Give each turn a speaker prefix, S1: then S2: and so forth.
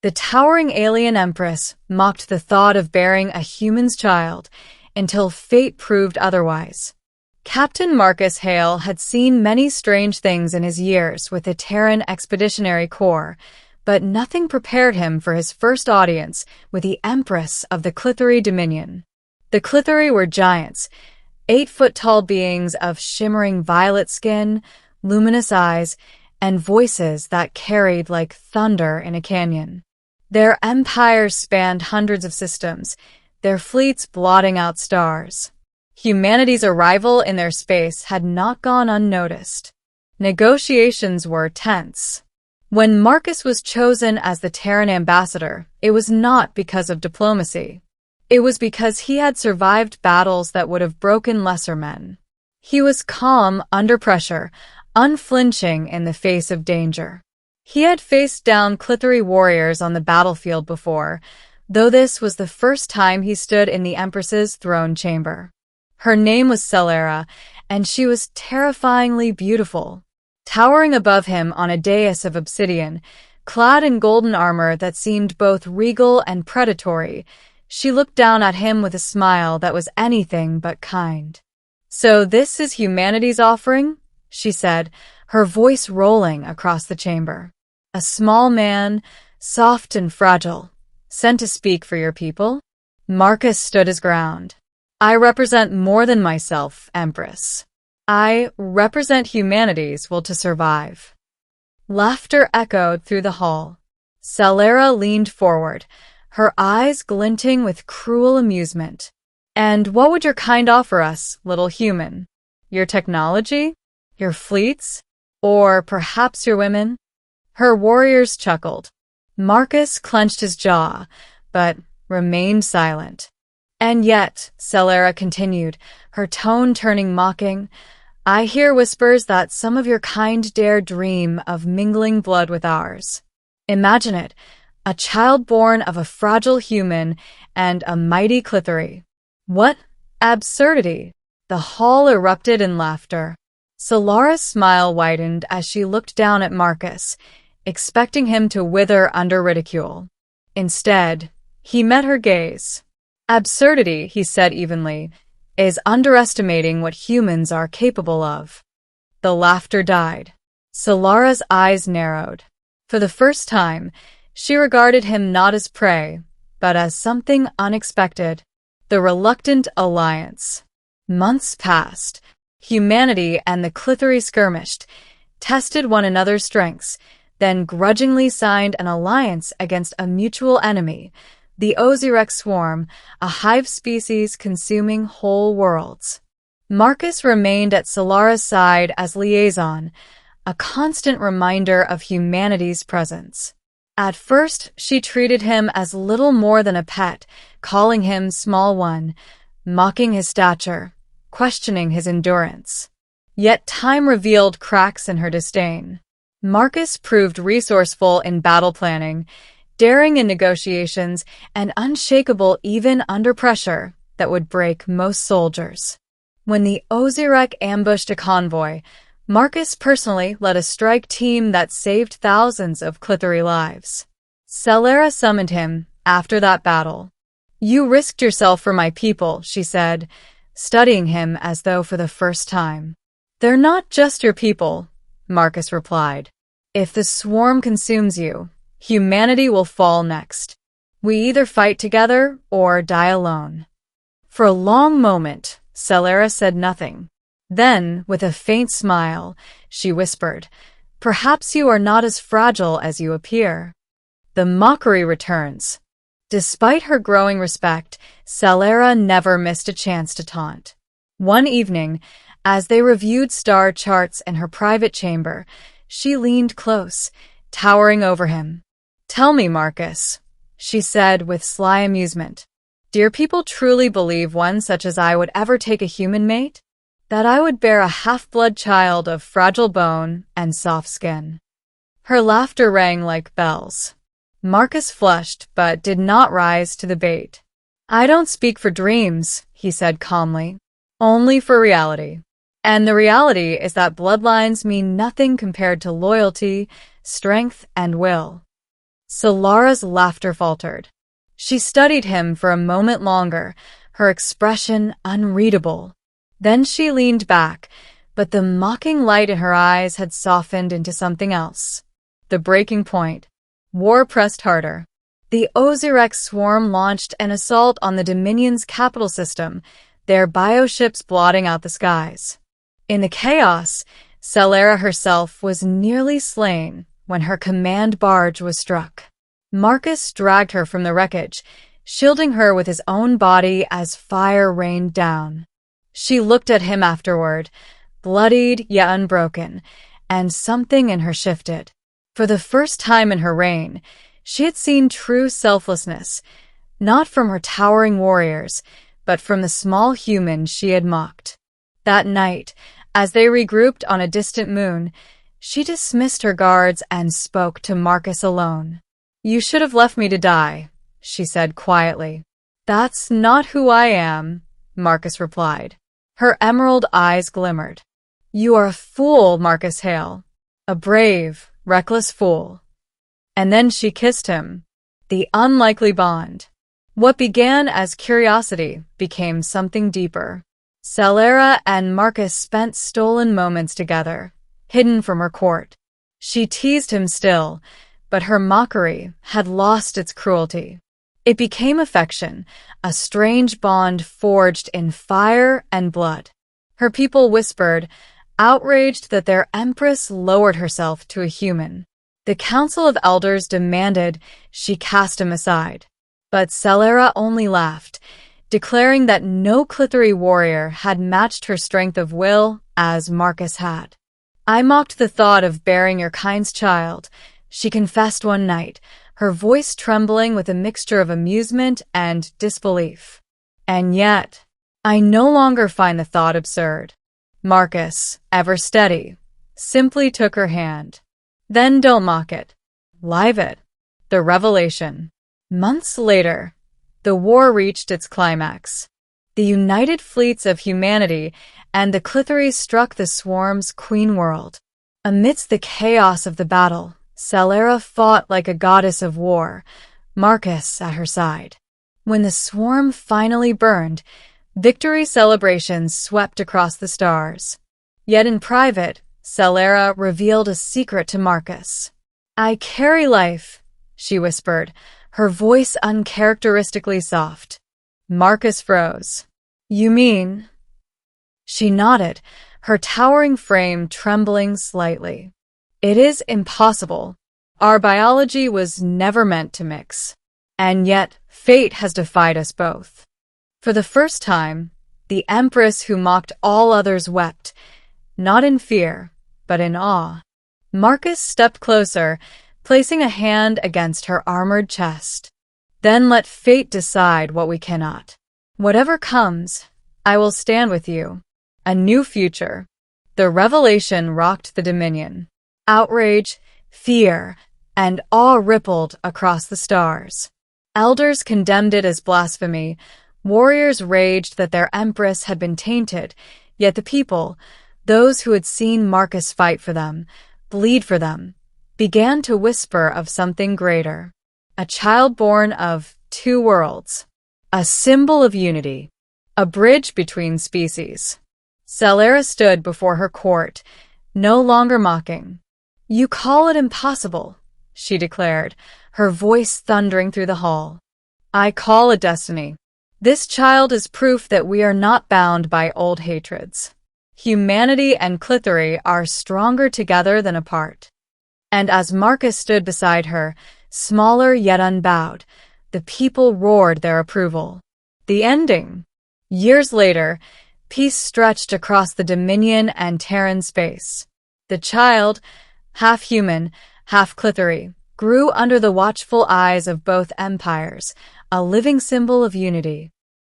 S1: The towering alien Empress mocked the thought of bearing a human's child until fate proved otherwise. Captain Marcus Hale had seen many strange things in his years with the Terran Expeditionary Corps, but nothing prepared him for his first audience with the Empress of the Clithery Dominion. The Clithery were giants, 8-foot-tall beings of shimmering violet skin, luminous eyes, and voices that carried like thunder in a canyon. Their empires spanned hundreds of systems, their fleets blotting out stars. Humanity's arrival in their space had not gone unnoticed. Negotiations were tense. When Marcus was chosen as the Terran ambassador, it was not because of diplomacy. It was because he had survived battles that would have broken lesser men. He was calm under pressure, unflinching in the face of danger. He had faced down Clithery warriors on the battlefield before, though this was the first time he stood in the Empress's throne chamber. Her name was Celera, and she was terrifyingly beautiful. Towering above him on a dais of obsidian, clad in golden armor that seemed both regal and predatory, she looked down at him with a smile that was anything but kind. "So this is humanity's offering?" she said, her voice rolling across the chamber. "A small man, soft and fragile, sent to speak for your people?" Marcus stood his ground. "I represent more than myself, Empress. I represent humanity's will to survive." Laughter echoed through the hall. Celera leaned forward, her eyes glinting with cruel amusement. "And what would your kind offer us, little human? Your technology? Your fleets? Or perhaps your women?" Her warriors chuckled. Marcus clenched his jaw, but remained silent. "And yet," Celera continued, her tone turning mocking, "I hear whispers that some of your kind dare dream of mingling blood with ours. Imagine it, a child born of a fragile human and a mighty Clithery. What absurdity!" The hall erupted in laughter. Celera's smile widened as she looked down at Marcus, expecting him to wither under ridicule. Instead, he met her gaze. "Absurdity," he said evenly, "is underestimating what humans are capable of." The laughter died. Celera's eyes narrowed. For the first time, she regarded him not as prey, but as something unexpected. The reluctant alliance. Months passed. Humanity and the Clithery skirmished, tested one another's strengths, then grudgingly signed an alliance against a mutual enemy, the Ozirek swarm, a hive species consuming whole worlds. Marcus remained at Celera's side as liaison, a constant reminder of humanity's presence. At first, she treated him as little more than a pet, calling him Small One, mocking his stature, questioning his endurance. Yet time revealed cracks in her disdain. Marcus proved resourceful in battle planning, daring in negotiations, and unshakable even under pressure that would break most soldiers. When the Ozirek ambushed a convoy, Marcus personally led a strike team that saved thousands of Clithery lives. Celera summoned him after that battle. "You risked yourself for my people," she said, studying him as though for the first time. "They're not just your people," Marcus replied. "If the swarm consumes you, humanity will fall next. We either fight together or die alone." For a long moment, Celera said nothing. Then, with a faint smile, she whispered, "Perhaps you are not as fragile as you appear." The mockery returns. Despite her growing respect, Celera never missed a chance to taunt. One evening, as they reviewed star charts in her private chamber, she leaned close, towering over him. "Tell me, Marcus," she said with sly amusement, "do your people truly believe one such as I would ever take a human mate? That I would bear a half-blood child of fragile bone and soft skin?" Her laughter rang like bells. Marcus flushed, but did not rise to the bait. "I don't speak for dreams," he said calmly, "only for reality. And the reality is that bloodlines mean nothing compared to loyalty, strength, and will." Solara's laughter faltered. She studied him for a moment longer, her expression unreadable. Then she leaned back, but the mocking light in her eyes had softened into something else. The breaking point. War pressed harder. The Osirex swarm launched an assault on the Dominion's capital system, their bioships blotting out the skies. In the chaos, Solara herself was nearly slain when her command barge was struck. Marcus dragged her from the wreckage, shielding her with his own body as fire rained down. She looked at him afterward, bloodied yet unbroken, and something in her shifted. For the first time in her reign, she had seen true selflessness, not from her towering warriors, but from the small human she had mocked. That night, as they regrouped on a distant moon, she dismissed her guards and spoke to Marcus alone. "You should have left me to die," she said quietly. "That's not who I am," Marcus replied. Her emerald eyes glimmered. "You are a fool, Marcus Hale. A brave, reckless fool." And then she kissed him. The unlikely bond. What began as curiosity became something deeper. Solara and Marcus spent stolen moments together, hidden from her court. She teased him still, but her mockery had lost its cruelty. It became affection, a strange bond forged in fire and blood. Her people whispered, outraged that their Empress lowered herself to a human. The Council of Elders demanded she cast him aside. But Solara only laughed, declaring that no Clithery warrior had matched her strength of will as Marcus had. "I mocked the thought of bearing your kind's child," she confessed one night, her voice trembling with a mixture of amusement and disbelief. "And yet, I no longer find the thought absurd." Marcus, ever steady, simply took her hand. "Then don't mock it. Live it." The revelation. Months later, the war reached its climax. The united fleets of humanity and the Clithery struck the swarm's queen world. Amidst the chaos of the battle, Solara fought like a goddess of war, Marcus at her side. When the swarm finally burned, victory celebrations swept across the stars. Yet in private, Solara revealed a secret to Marcus. "I carry life," she whispered, her voice uncharacteristically soft. Marcus froze. "You mean?" She nodded, her towering frame trembling slightly. "It is impossible. Our biology was never meant to mix. And yet, fate has defied us both." For the first time, the Empress who mocked all others wept, not in fear, but in awe. Marcus stepped closer, placing a hand against her armored chest. "Then let fate decide what we cannot. Whatever comes, I will stand with you. A new future." The revelation rocked the Dominion. Outrage, fear, and awe rippled across the stars. Elders condemned it as blasphemy. Warriors raged that their Empress had been tainted, yet the people, those who had seen Marcus fight for them, bleed for them, began to whisper of something greater. A child born of two worlds. A symbol of unity. A bridge between species. Solara stood before her court, no longer mocking. "You call it impossible," she declared, her voice thundering through the hall. "I call it destiny. This child is proof that we are not bound by old hatreds. Humanity and Clithery are stronger together than apart." And as Marcus stood beside her, smaller yet unbowed, the people roared their approval. The ending. Years later, peace stretched across the Dominion and Terran space. The child, half human, half Clithery, grew under the watchful eyes of both empires, a living symbol of unity.